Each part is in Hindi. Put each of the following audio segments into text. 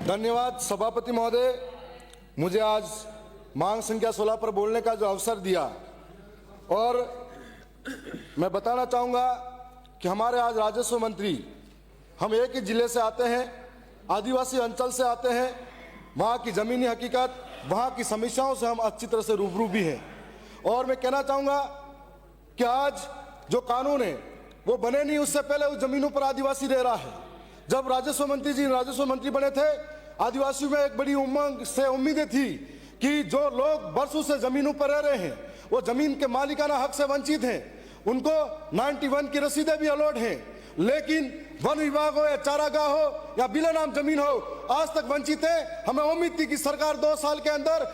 धन्यवाद सभापति महोदय, मुझे आज मांग संख्या 16 पर बोलने का जो अवसर दिया। और मैं बताना चाहूँगा कि हमारे आज राजस्व मंत्री, हम एक ही जिले से आते हैं, आदिवासी अंचल से आते हैं, वहाँ की ज़मीनी हकीकत, वहाँ की समस्याओं से हम अच्छी तरह से रूबरू भी हैं। और मैं कहना चाहूँगा कि आज जो कानून है वो बने नहीं, उससे पहले उस ज़मीनों पर आदिवासी रह रहा है। जब राजस्व मंत्री जी राजस्व मंत्री बने थे, आदिवासियों में एक बड़ी उमंग से उम्मीदें थी कि जो लोग बरसों से ज़मीनों पर रह रहे हैं, वो ज़मीन के मालिकाना हक से वंचित हैं, उनको 91 की रसीदें भी अलॉट हैं, लेकिन वन विभाग हो या चारागाह हो या बिला नाम जमीन हो, आज तक वंचित है। हमें उम्मीद थी कि सरकार 2 साल के अंदर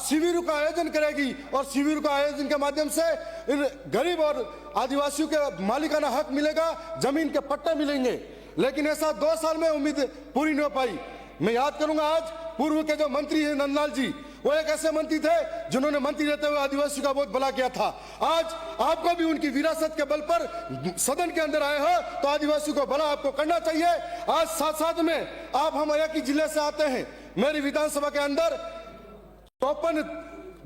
शिविरों का आयोजन करेगी और शिविरों का आयोजन के माध्यम से इन गरीब और आदिवासियों के मालिकाना हक मिलेगा, जमीन के पट्टे मिलेंगे, लेकिन ऐसा 2 साल में उम्मीद पूरी नहीं हो पाई। मैं याद करूंगा, आज पूर्व के जो मंत्री हैं नंदलाल जी, वो एक ऐसे मंत्री थे जिन्होंने मंत्री रहते हुए आदिवासियों का बहुत भला किया था। आज आपको भी उनकी विरासत के बल पर सदन के अंदर आए हो तो आदिवासियों को भला आपको करना चाहिए। आज साथ साथ में आप हम एक ही जिले से आते हैं, मेरी विधानसभा के अंदर 54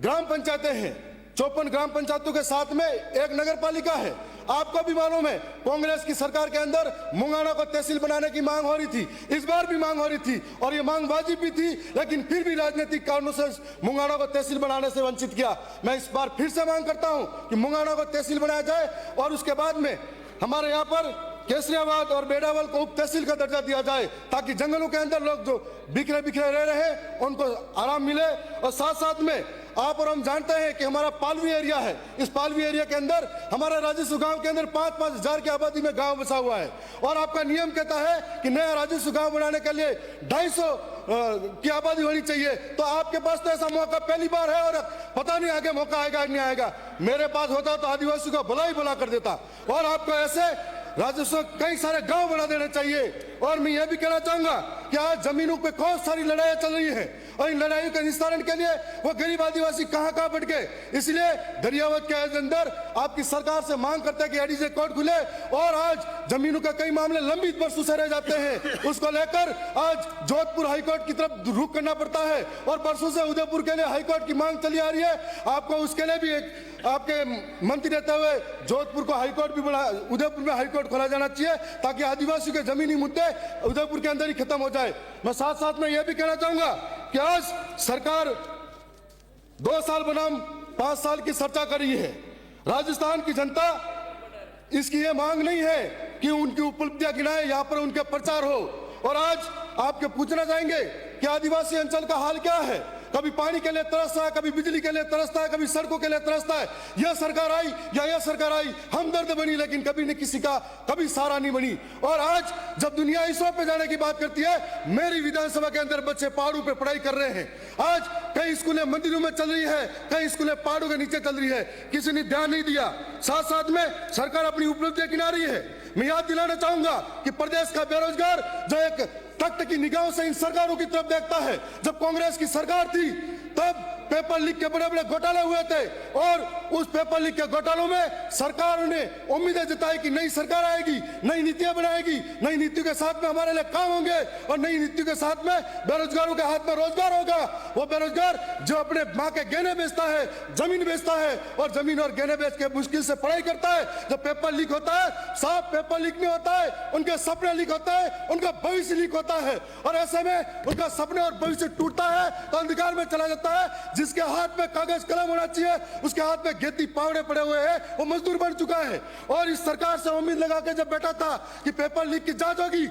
ग्राम पंचायतें हैं, 54 ग्राम पंचायतों के साथ में एक नगर पालिका है। आपको भी मालूम है, कांग्रेस की सरकार के अंदर मुंगाना को तहसील बनाने की मांग हो रही थी, इस बार भी मांग हो रही थी और ये मांग वाजिब भी थी, लेकिन फिर भी राजनीतिक कारणों से मुंगाना को तहसील बनाने से वंचित किया। मैं इस बार फिर से मांग करता हूं कि मुंगाना को तहसील बनाया जाए और उसके बाद में हमारे यहाँ पर केसरियाबाद और बेडावल को उप तहसील का दर्जा दिया जाए, ताकि जंगलों के अंदर लोग जो बिखरे बिखरे रह रहे हैं उनको आराम मिले। और साथ साथ में आप और हम जानते हैं कि हमारा पालवी एरिया है, इस पालवी एरिया के अंदर हमारे राजस्व गांव के अंदर 5-5 हजार की आबादी में गांव बसा हुआ है और आपका नियम कहता है कि नया राजस्व गांव बनाने के लिए 250 की आबादी होनी चाहिए। तो आपके पास तो ऐसा मौका पहली बार है और पता नहीं आगे मौका आएगा नहीं आएगा। मेरे पास होता तो आदिवासियों का भला ही भला कर देता। और आपको ऐसे राजस्व कई सारे गांव बना देने चाहिए। और मैं यह भी कहना चाहूंगा कि आज जमीनों पे बहुत सारी लड़ाइयां चल रही हैं और इन लड़ाइयों के निस्तारण के लिए वो गरीब आदिवासी कहां बढ़ गए। इसलिए दरियावत के अंदर आपकी सरकार से मांग करते हैं कि एडीजे कोर्ट खुले और आज जमीनों के कई मामले लंबित वर्षों से रह जाते हैं, उसको लेकर आज जोधपुर हाईकोर्ट की तरफ रुख करना पड़ता है और बरसों से उदयपुर के लिए हाईकोर्ट की मांग चली आ रही है। आपको उसके लिए भी एक आपके मंत्री रहते हुए जोधपुर को हाईकोर्ट भी बना, उदयपुर में हाईकोर्ट खोला जाना चाहिए ताकि आदिवासियों के जमीनी मुद्दे उदयपुर के अंदर ही खत्म हो जाए। मैं साथ साथ में यह भी कहना चाहूंगा कि आज सरकार 2 साल बनाम 5 साल की चर्चा कर रही है। राजस्थान की जनता इसकी ये मांग नहीं है कि उनकी उपलब्धियां गिनाए, यहां पर उनके प्रचार हो। और आज आपके पूछना चाहेंगे कि आदिवासी अंचल का हाल क्या है। कभी पानी के लिए तरसता है, कभी बिजली के लिए तरसता है, कभी सड़कों के लिए तरसता है। यह सरकार आई या यह सरकार आई हमदर्द बनी, लेकिन कभी न किसी का कभी सहारा नहीं बनी। और आज जब दुनिया इस पे जाने की बात करती है, मेरी विधानसभा के अंदर बच्चे पहाड़ों पे पढ़ाई कर रहे हैं। आज कई स्कूलें मंदिरों में चल रही है, कई स्कूलें पहाड़ों के नीचे चल रही है, किसी ने ध्यान नहीं दिया। साथ साथ में सरकार अपनी उपलब्धियां गिना रही है। मैं याद दिलाना चाहूंगा कि प्रदेश का बेरोजगार जो एक तख्त की निगाहों से इन सरकारों की तरफ देखता है, जब कांग्रेस की सरकार थी तब पेपर लीक के बड़े बड़े घोटाले हुए थे और उस पेपर लीक के घोटालों में सरकार ने उम्मीदें जताई कि नई सरकार आएगी, नई नीतियां बनाएगी, नई नीतियों के साथ में हमारे लिए काम होंगे और नई नीतियों के साथ में बेरोजगारों के हाथ में रोजगार होगा। वो बेरोजगार जो अपने माँ के गहने बेचता है, जमीन बेचता है और जमीन और गहने बेच के मुश्किल से पढ़ाई करता है, जब पेपर लीक होता है, साफ पेपर लीक नहीं होता है, उनके सपने लीक होता है, उनका भविष्य लीक होता है और ऐसे में उनका सपने और भविष्य टूटता है तो अंधकार में चला जाता है। जिसके हाथ में कागज कलम होना चाहिए, उसके हाथ में खेती पावड़े पड़े हुए हैं, वो मजदूर बन चुका है। और इस सरकार से उम्मीद लगा के जब बैठा था कि पेपर लीक की जांच होगी,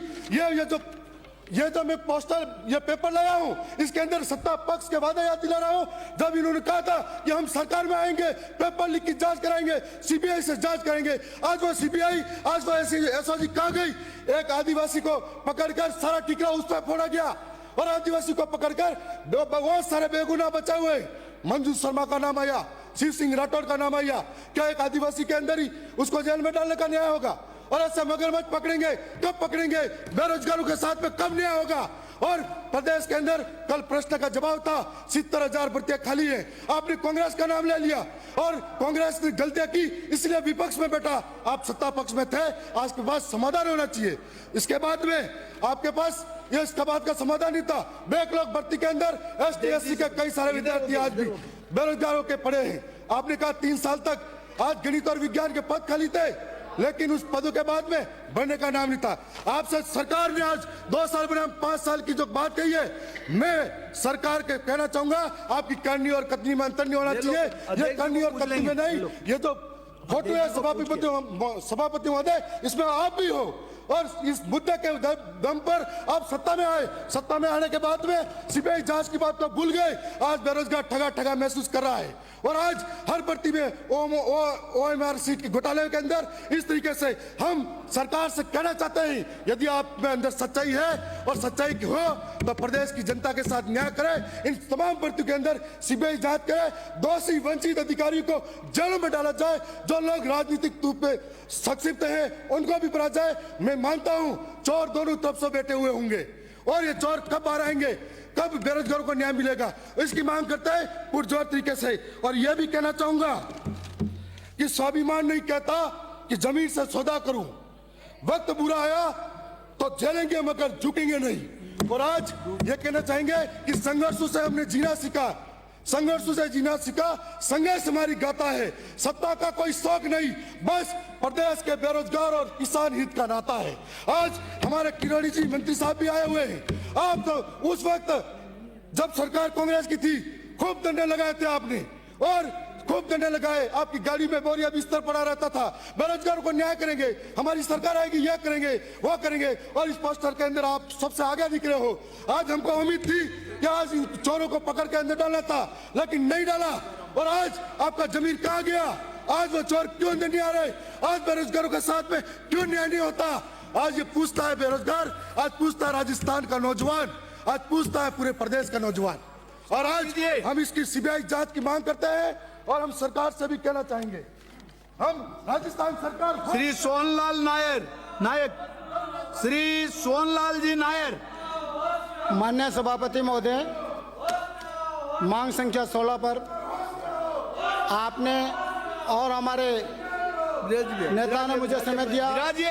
ये जो मैं पोस्टर ये पेपर लाया हूं, इसके अंदर सत्ता पक्ष के वादे याद दिला रहा हूं। जब इन्होंने कहा था कि हम सरकार में आएंगे, पेपर लीक की जांच कराएंगे, सीबीआई से जांच करेंगे, आज वो सीबीआई, आज वो एसओजी कहां गई। एक आदिवासी को पकड़कर सारा टिकरा उस पर फोड़ा गया और आदिवासी को पकड़कर बहुत सारे बेगुनाह बचे हुए मंजू शर्मा का नाम आया, शिव सिंह राठौर का नाम आया। क्या एक आदिवासी के अंदर ही उसको जेल में डालने का न्याय होगा? और ऐसे मगरमच्छ पकड़ेंगे कब पकड़ेंगे? बेरोजगारों के साथ में कब न्याय होगा? और प्रदेश के अंदर कल प्रश्न का जवाब था 70,000 भर्तियां खाली है। आपने कांग्रेस का नाम ले लिया और कांग्रेस ने गलतियां की इसलिए विपक्ष में बैठा। आप सत्ता पक्ष में थे, आज के पास समाधान होना चाहिए। इसके बाद में आपके पास ये इसका बात का समाधान नहीं था। बैकलॉग भर्ती के अंदर ST SC के कई सारे विद्यार्थी आज भी बेरोजगारों के पड़े हैं। आपने कहा 3 साल तक आज गणित और विज्ञान के पद खाली थे, लेकिन उस पदों के बाद में बढ़ने का नाम नहीं था। आपसे सरकार ने आज 2 साल बनाम 5 साल की जो बात कही है, मैं सरकार के कहना चाहूंगा आपकी करनी और कतनी में अंतर नहीं होना चाहिए। ये करनी और कतनी में नहीं, ये जो फोटो है सभापति महोदय, इसमें आप भी हो और इस मुद्दे के दम पर आप सत्ता में आए। सत्ता में आने के बाद में सीबीआई जांच की बात तो भूल गए। आज बेरोजगार ठगा ठगा महसूस कर रहा है और आज हर भर्ती में OMR सीट के घोटाले के अंदर इस तरीके से हम सरकार से कहना चाहते हैं, यदि आप में अंदर सच्चाई है और सच्चाई की हो तो प्रदेश की जनता के साथ न्याय करें। इन तमाम भर्तियों के अंदर सीबीआई जांच करे, दोषी वंचित अधिकारियों को जेलों में डाला जाए, जो लोग राजनीतिक रूप में संक्षिप्त हैं उनको भी पकड़ा जाए। मैं मानता हूं चोर दोनों तरफ से बैठे हुए होंगे और ये चोर कब बाहर आएंगे, कब बेरोजगारों को न्याय मिलेगा, इसकी मांग करता है पुरजोर तरीके से। और यह भी कहना चाहूंगा कि स्वाभिमान नहीं कहता कि जमीन से सौदा करूं, वक्त बुरा आया तो झेलेंगे मगर झुकेंगे नहीं। और आज ये कहना चाहेंगे कि संघर्षों से हमने जीना सीखा, संघर्षों से जीना सीखा, संघर्ष हमारी गाथा है। सत्ता का कोई शौक नहीं, बस प्रदेश के बेरोजगार और किसान हित का नाता है। आज हमारे किरोड़ी जी मंत्री साहब भी आए हुए हैं। आप तो उस वक्त जब सरकार कांग्रेस की थी खूब डंडे लगाए थे आपने, और खूब डंडे लगाए, आपकी गाड़ी में बोरिया बिस्तर पड़ा रहता था। बेरोजगारों को न्याय करेंगे, हमारी सरकार आएगी, यह करेंगे वो करेंगे, और इस पोस्टर के अंदर आप सबसे आगे दिख रहे हो। आज हमको उम्मीद थी कि आज इन चोरों को पकड़ के अंदर डालना था, लेकिन नहीं डाला। और आज आपका जमीन कहाँ गया? आज वो चोर क्यों अंदर नहीं आ रहे? आज बेरोजगारों के साथ में क्यों न्याय नहीं होता? आज ये पूछता है बेरोजगार, आज पूछता है राजस्थान का नौजवान, आज पूछता है पूरे प्रदेश का नौजवान। और आज हम इसकी सीबीआई जांच की मांग करते हैं और हम सरकार से भी कहना चाहेंगे, हम राजस्थान सरकार श्री सोनलाल नायक, श्री सोनलाल जी नायर। माननीय सभापति महोदय, मांग संख्या 16 पर आपने और हमारे नेता ने मुझे समय दिया। विराजिए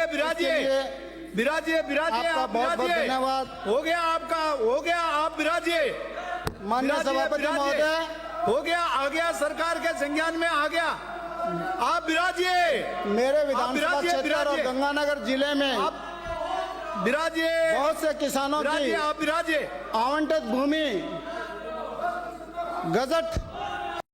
आपका बहुत बहुत धन्यवाद। हो गया आपका, हो गया, आप विराजिए। माननीय सभापति महोदय, हो गया, आ गया, सरकार के संज्ञान में आ गया, आप विराजिए। मेरे विधानसभा क्षेत्र और गंगानगर जिले में आप विराजिए, बहुत से किसानों की आप विराजिए। आवंटित भूमि गजट